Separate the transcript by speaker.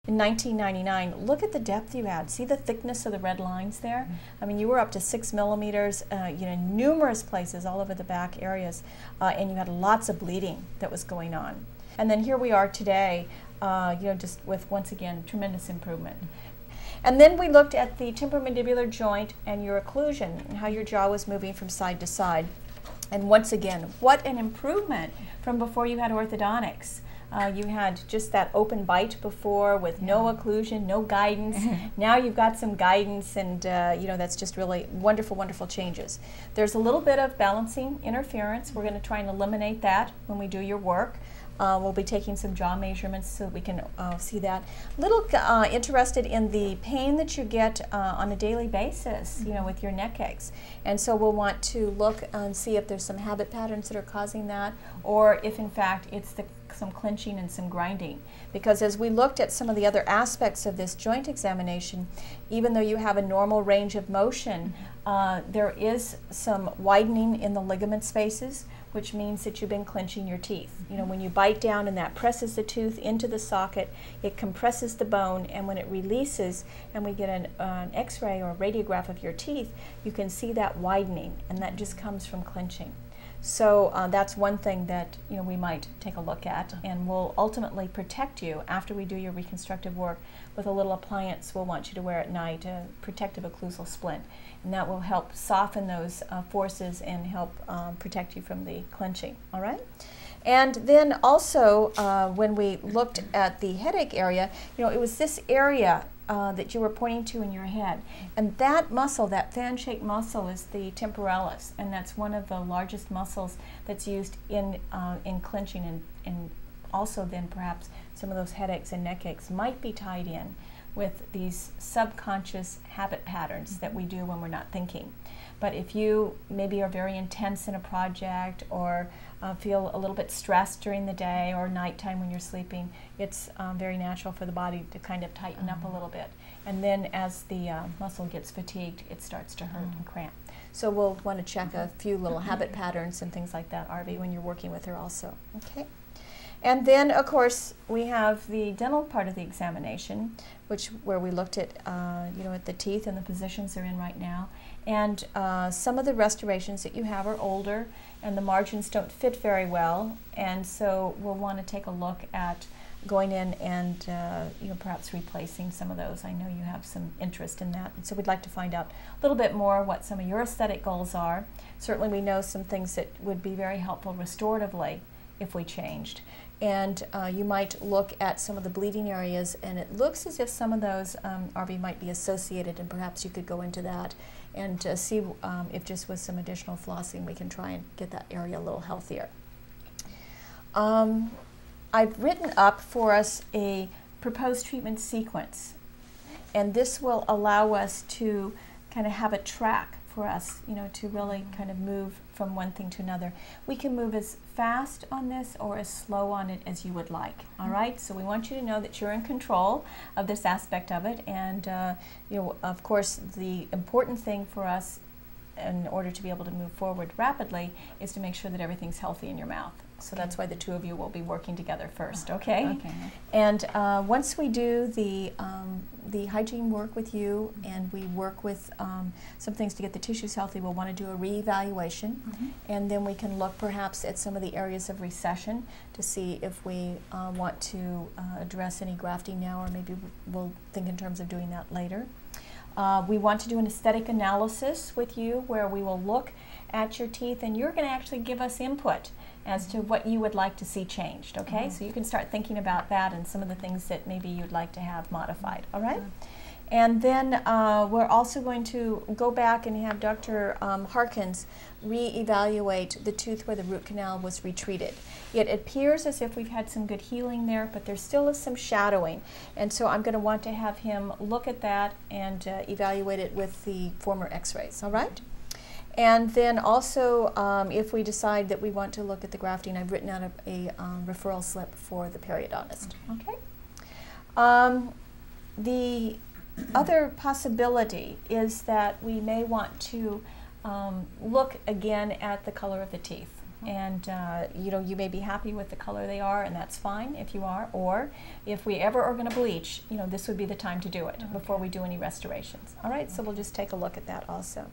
Speaker 1: in 1999, look at the depth you had. See the thickness of the red lines there? I mean, you were up to 6 millimeters, you know, numerous places all over the back areas, and you had lots of bleeding that was going on. And then here we are today, you know, just with, once again, tremendous improvement. And then we looked at the temporomandibular joint and your occlusion, and how your jaw was moving from side to side. And once again, what an improvement from before you had orthodontics. You had just that open bite before with no occlusion, no guidance. Now you've got some guidance, and you know, that's just really wonderful, wonderful changes. There's a little bit of balancing interference. We're going to try and eliminate that when we do your work. We'll be taking some jaw measurements so that we can see that. Little interested in the pain that you get on a daily basis, you know, with your neck aches. And so we'll want to look and see if there's some habit patterns that are causing that, or if in fact it's some clenching and some grinding. Because as we looked at some of the other aspects of this joint examination, even though you have a normal range of motion, there is some widening in the ligament spaces, which means that you've been clenching your teeth. You know, when you bite down and that presses the tooth into the socket, it compresses the bone, and when it releases and we get an x-ray or a radiograph of your teeth, you can see that widening, and that just comes from clenching. So that's one thing that, you know, we might take a look at, and we'll ultimately protect you after we do your reconstructive work with a little appliance we'll want you to wear at night, a protective occlusal splint, and that will help soften those forces and help protect you from the clenching. All right? And then also when we looked at the headache area, you know, it was this area that you were pointing to in your head. And that muscle, that fan-shaped muscle, is the temporalis, and that's one of the largest muscles that's used in clenching, and also then perhaps some of those headaches and neck aches might be tied in with these subconscious habit patterns that we do when we're not thinking. But if you maybe are very intense in a project, or feel a little bit stressed during the day or nighttime when you're sleeping, it's very natural for the body to kind of tighten up a little bit. And then as the muscle gets fatigued, it starts to hurt and cramp. So we'll want to check a few little habit patterns and things like that, Arvi, when you're working with her also. Okay. And then, of course, we have the dental part of the examination, where we looked at, you know, at the teeth and the positions they're in right now. And some of the restorations that you have are older, and the margins don't fit very well. And so we'll want to take a look at going in and, you know, perhaps replacing some of those. I know you have some interest in that. And so we'd like to find out a little bit more what some of your aesthetic goals are. Certainly we know some things that would be very helpful restoratively if we changed. And you might look at some of the bleeding areas, and it looks as if some of those, Arvi, might be associated, and perhaps you could go into that and see if just with some additional flossing we can try and get that area a little healthier. I've written up for us a proposed treatment sequence, and this will allow us to kind of have a track for us, you know, to really kind of move from one thing to another. We can move as fast on this or as slow on it as you would like. All right, so we want you to know that you're in control of this aspect of it, and you know, of course, the important thing for us in order to be able to move forward rapidly is to make sure that everything's healthy in your mouth. So that's why the two of you will be working together first, okay?
Speaker 2: Okay.
Speaker 1: And once we do the hygiene work with you, and we work with some things to get the tissues healthy, we'll want to do a reevaluation, and then we can look perhaps at some of the areas of recession to see if we want to address any grafting now, or maybe we'll think in terms of doing that later. We want to do an aesthetic analysis with you, where we will look at your teeth, and you're going to actually give us input as to what you would like to see changed, okay? So you can start thinking about that and some of the things that maybe you'd like to have modified, all right? And then we're also going to go back and have Dr. Harkins reevaluate the tooth where the root canal was retreated. It appears as if we've had some good healing there, but there still is some shadowing. And so I'm going to want to have him look at that and evaluate it with the former x-rays, all right? And then also, if we decide that we want to look at the grafting, I've written out a referral slip for the periodontist. Okay. The other possibility is that we may want to look again at the color of the teeth. and you know, you may be happy with the color they are, and that's fine if you are, or if we ever are going to bleach, you know, this would be the time to do it before we do any restorations. All right, so we'll just take a look at that also.